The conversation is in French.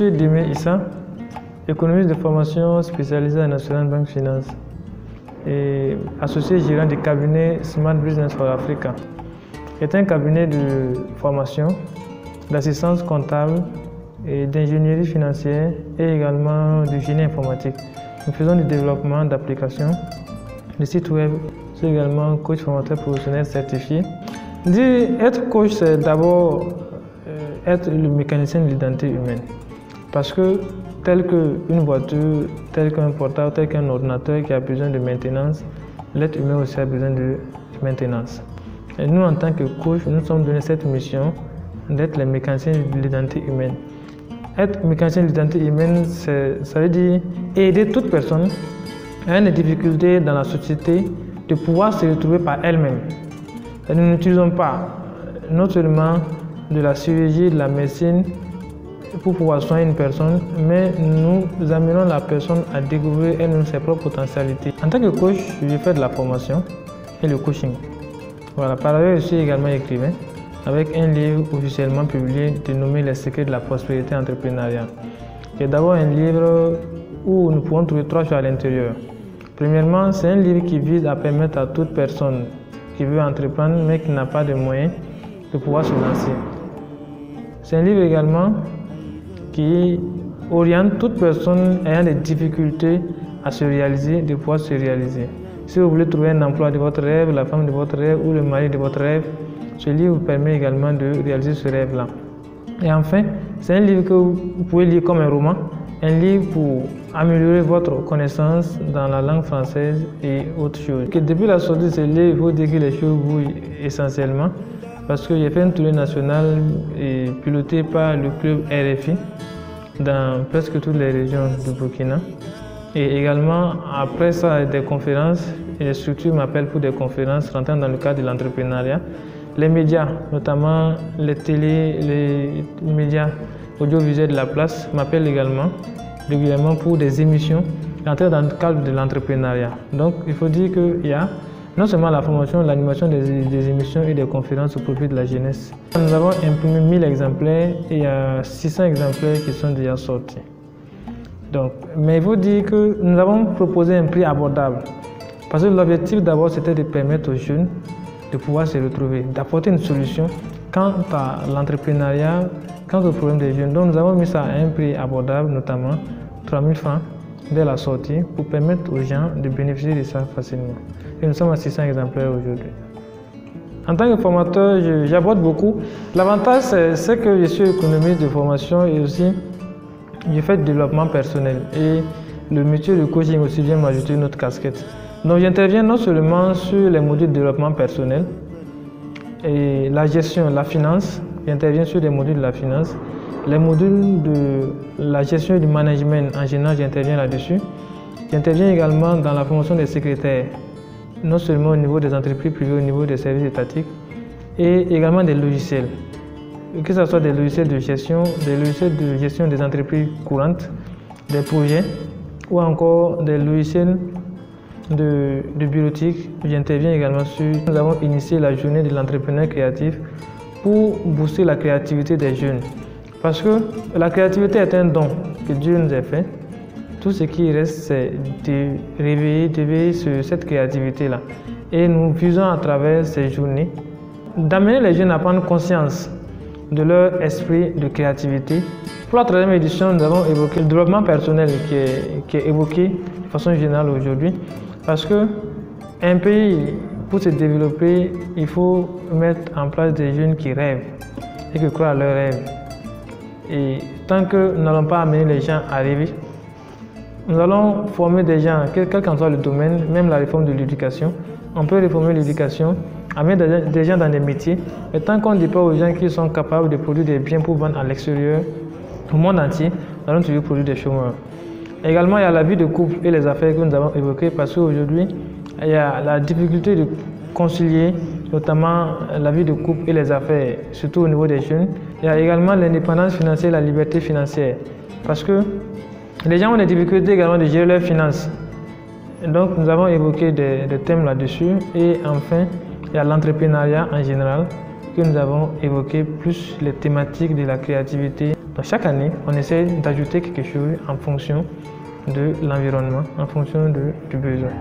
suis Dimé Issa, économiste de formation spécialisé à National Bank Finance et associé gérant du cabinet Smart Business for Africa, qui est un cabinet de formation, d'assistance comptable et d'ingénierie financière et également de génie informatique. Nous faisons du développement d'applications, de sites web. Je suis également coach formateur professionnel certifié. Être coach, c'est d'abord être le mécanicien de l'identité humaine. Parce que tel qu'une voiture, tel qu'un portable, tel qu'un ordinateur qui a besoin de maintenance, l'être humain aussi a besoin de maintenance. Et nous, en tant que coach, nous sommes donnés cette mission d'être les mécaniciens de l'identité humaine. Être mécanicien de l'identité humaine, ça veut dire aider toute personne ayant des difficultés dans la société de pouvoir se retrouver par elle-même. Nous n'utilisons pas non seulement de la chirurgie, de la médecine pour pouvoir soigner une personne, mais nous amenons la personne à découvrir elle-même ses propres potentialités. En tant que coach, je fais de la formation et le coaching. Voilà. Par ailleurs, je suis également écrivain avec un livre officiellement publié dénommé Les secrets de la prospérité entrepreneuriale. C'est d'abord un livre où nous pouvons trouver 3 choses à l'intérieur. Premièrement, c'est un livre qui vise à permettre à toute personne qui veut entreprendre mais qui n'a pas de moyens de pouvoir se lancer. C'est un livre également qui oriente toute personne ayant des difficultés à se réaliser, de pouvoir se réaliser. Si vous voulez trouver un emploi de votre rêve, la femme de votre rêve ou le mari de votre rêve, ce livre vous permet également de réaliser ce rêve-là. Et enfin, c'est un livre que vous pouvez lire comme un roman, un livre pour améliorer votre connaissance dans la langue française et autres choses. Depuis la sortie de ce livre, il faut dire que les choses bougent essentiellement parce que j'ai fait une tournée nationale et pilotée par le club RFI dans presque toutes les régions du Burkina. Et également, après ça, des conférences, et les structures m'appellent pour des conférences rentrant dans le cadre de l'entrepreneuriat. Les médias, notamment les télés, les médias audiovisuels de la place, m'appellent également régulièrement pour des émissions rentrant dans le cadre de l'entrepreneuriat. Donc, il faut dire qu'il y a non seulement la formation, l'animation des émissions et des conférences au profit de la jeunesse. Nous avons imprimé 1000 exemplaires et il y a 600 exemplaires qui sont déjà sortis. Donc, mais il faut dire que nous avons proposé un prix abordable. Parce que l'objectif d'abord c'était de permettre aux jeunes de pouvoir se retrouver, d'apporter une solution quant à l'entrepreneuriat, quant au problème des jeunes. Donc nous avons mis ça à un prix abordable, notamment 3000 francs dès la sortie pour permettre aux gens de bénéficier de ça facilement. Et nous sommes à 600 exemplaires aujourd'hui. En tant que formateur, j'aborde beaucoup. L'avantage c'est que je suis économiste de formation et aussi je fais du développement personnel. Et le métier de coaching aussi vient m'ajouter une autre casquette. Donc j'interviens non seulement sur les modules de développement personnel et la gestion, la finance, j'interviens sur les modules de la finance, les modules de la gestion et du management en général, j'interviens là-dessus. J'interviens également dans la formation des secrétaires, non seulement au niveau des entreprises privées, au niveau des services étatiques, et également des logiciels. Que ce soit des logiciels de gestion, des logiciels de gestion des entreprises courantes, des projets, ou encore des logiciels de bureautique. J'interviens également sur. Nous avons initié la journée de l'entrepreneur créatif pour booster la créativité des jeunes. Parce que la créativité est un don que Dieu nous a fait. Tout ce qui reste, c'est de réveiller sur cette créativité-là. Et nous visons à travers ces journées d'amener les jeunes à prendre conscience de leur esprit de créativité. Pour la 3e édition, nous avons évoqué le développement personnel qui est évoqué de façon générale aujourd'hui. Parce qu'un pays, pour se développer, il faut mettre en place des jeunes qui rêvent et qui croient à leurs rêves. Et tant que nous n'allons pas amener les gens à rêver, nous allons former des gens, quel qu'en soit le domaine, même la réforme de l'éducation. On peut réformer l'éducation, amener des gens dans des métiers, mais tant qu'on ne dit pas aux gens qu'ils sont capables de produire des biens pour vendre à l'extérieur, au monde entier, nous allons toujours produire des chômeurs. Également, il y a la vie de couple et les affaires que nous avons évoquées parce qu'aujourd'hui, il y a la difficulté de concilier notamment la vie de couple et les affaires, surtout au niveau des jeunes. Il y a également l'indépendance financière et la liberté financière parce que les gens ont des difficultés également de gérer leurs finances. Donc, nous avons évoqué des thèmes là-dessus. Et enfin, il y a l'entrepreneuriat en général que nous avons évoqué, plus les thématiques de la créativité. Donc chaque année, on essaie d'ajouter quelque chose en fonction de l'environnement, en fonction du besoin.